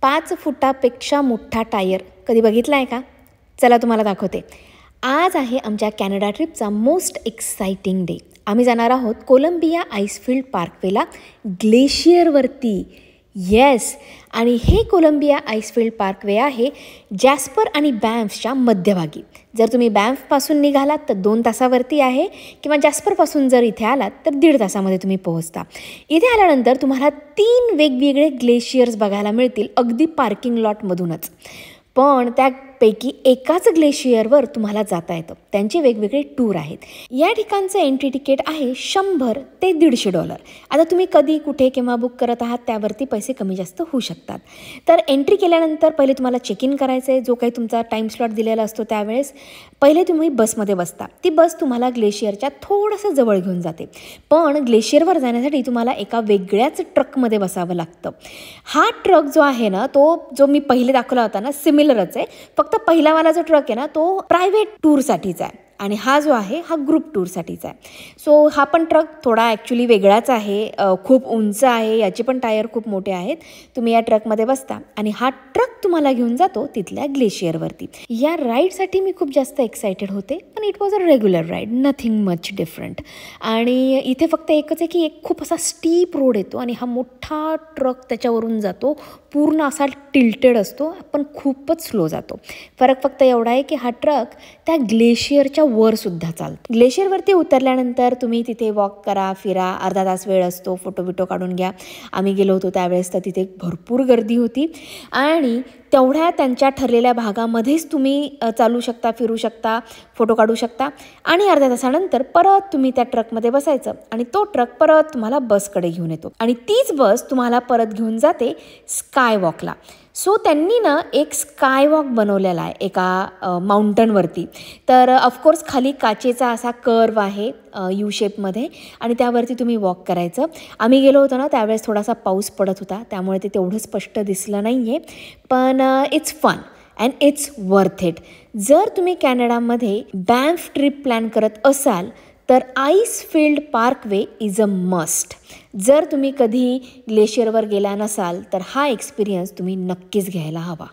5 फुटापेक्षा मोठा टायर कधी बघितला आहे का? चला तुम्हाला दाखवते. आज आहे आमच्या कॅनडा ट्रिपचा मोस्ट एक्साइटिंग डे. आम्ही जाणार आहोत कोलंबिया आईसफील्ड पार्कवेला ग्लेशियरवरती. येस, आणि हे कोलंबिया आईसफील्ड पार्कवे आहे जॅस्पर आणि बॅम्फच्या मध्यभागी. जर तुम्ही बॅम्फपासून निघालात तर 2 तासावरती आहे, किंवा जॅस्परपासून जर इथे आलात तर 1.5 तासामध्ये तुम्ही पोहोचता. इथे आल्यानंतर तुम्हाला 3 वेगवेगळे ग्लेशियर्स बघायला मिळतील अगदी पार्किंग लॉटमधूनच. पण त्यापैकी एकाच ग्लेशियरवर तुम्हाला जाता येतं. त्यांचे वेगवेगळे टूर आहेत. या ठिकाणचं एंट्री तिकीट आहे $100 ते $150. आता तुम्ही कधी कुठे केव्हा बुक करत आहात त्यावरती पैसे कमी जास्त होऊ शकतात. तर एंट्री केल्यानंतर पहिले तुम्हाला चेक इन करायचं आहे. जो काही तुमचा टाईम स्लॉट दिलेला असतो त्यावेळेस पहिले तुम्ही बसमध्ये बसता. ती बस तुम्हाला ग्लेशियरच्या थोडंसं जवळ घेऊन जाते. पण ग्लेशियरवर जाण्यासाठी तुम्हाला एका वेगळ्याच ट्रकमध्ये बसावं लागतं. हा ट्रक जो आहे ना, तो जो मी पहिले दाखवला होता ना, सिमिलरच आहे. फक्त पहिलावाला जो ट्रक आहे ना, तो प्रायव्हेट टूरसाठीचा आहे, आणि हा जो आहे हा ग्रुप टूरसाठीचा आहे. सो हा पण ट्रक थोडा ॲक्च्युली वेगळाच आहे. खूप उंच आहे, याचे पण टायर खूप मोठे आहेत. तुम्ही या ट्रकमध्ये बसता आणि हा ट्रक तुम्हाला घेऊन जातो तिथल्या ग्लेशियरवरती. या राईडसाठी मी खूप जास्त एक्सायटेड होते, पण it was a regular ride, nothing much different. आणि इथे फक्त एकच आहे की एक खूप असा स्टीप रोड येतो आणि हा मोठा ट्रक त्याच्यावरून जातो. पूर्ण असा टिल्टेड असतो, पण खूपच स्लो जातो. फरक फक्त एवढा आहे की हा ट्रक त्या ग्लेशियरच्या वरसुद्धा चालतो. ग्लेशियरवरती उतरल्यानंतर तुम्ही तिथे वॉक करा, फिरा, अर्धा तास वेळ असतो, फोटो बिटो काढून घ्या. आम्ही गेलो होतो त्यावेळेस तर तिथे भरपूर गर्दी होती, आणि तेवढ्या त्यांच्या ठरलेल्या भागामध्येच तुम्ही चालू शकता, फिरू शकता, फोटो काढू शकता. आणि अर्ध्या तासानंतर परत तुम्ही त्या ट्रकमध्ये बसायचं, आणि तो ट्रक परत तुम्हाला बसकडे घेऊन येतो, आणि तीच बस तुम्हाला परत घेऊन जाते स्काय वॉकला. सो त्यांनी ना एक स्काय वॉक बनवलेला आहे एका माउंटनवरती. तर ऑफकोर्स खाली काचेचा असा कर्व आहे यू शेपमध्ये, आणि त्यावरती तुम्ही वॉक करायचं. आम्ही गेलो होतो ना त्यावेळेस थोडासा पाऊस पडत होता, त्यामुळे ते तेवढं स्पष्ट दिसलं नाही आहे. पण it's fun and it's worth it. जर तुम्ही कॅनडामध्ये बॅम्फ ट्रिप प्लॅन करत असाल तर Icefield Parkway is a must. जर तुम्ही कधी ग्लेशियरवर गेला नसाल तर हा एक्सपिरियन्स तुम्ही नक्कीच घ्यायला हवा.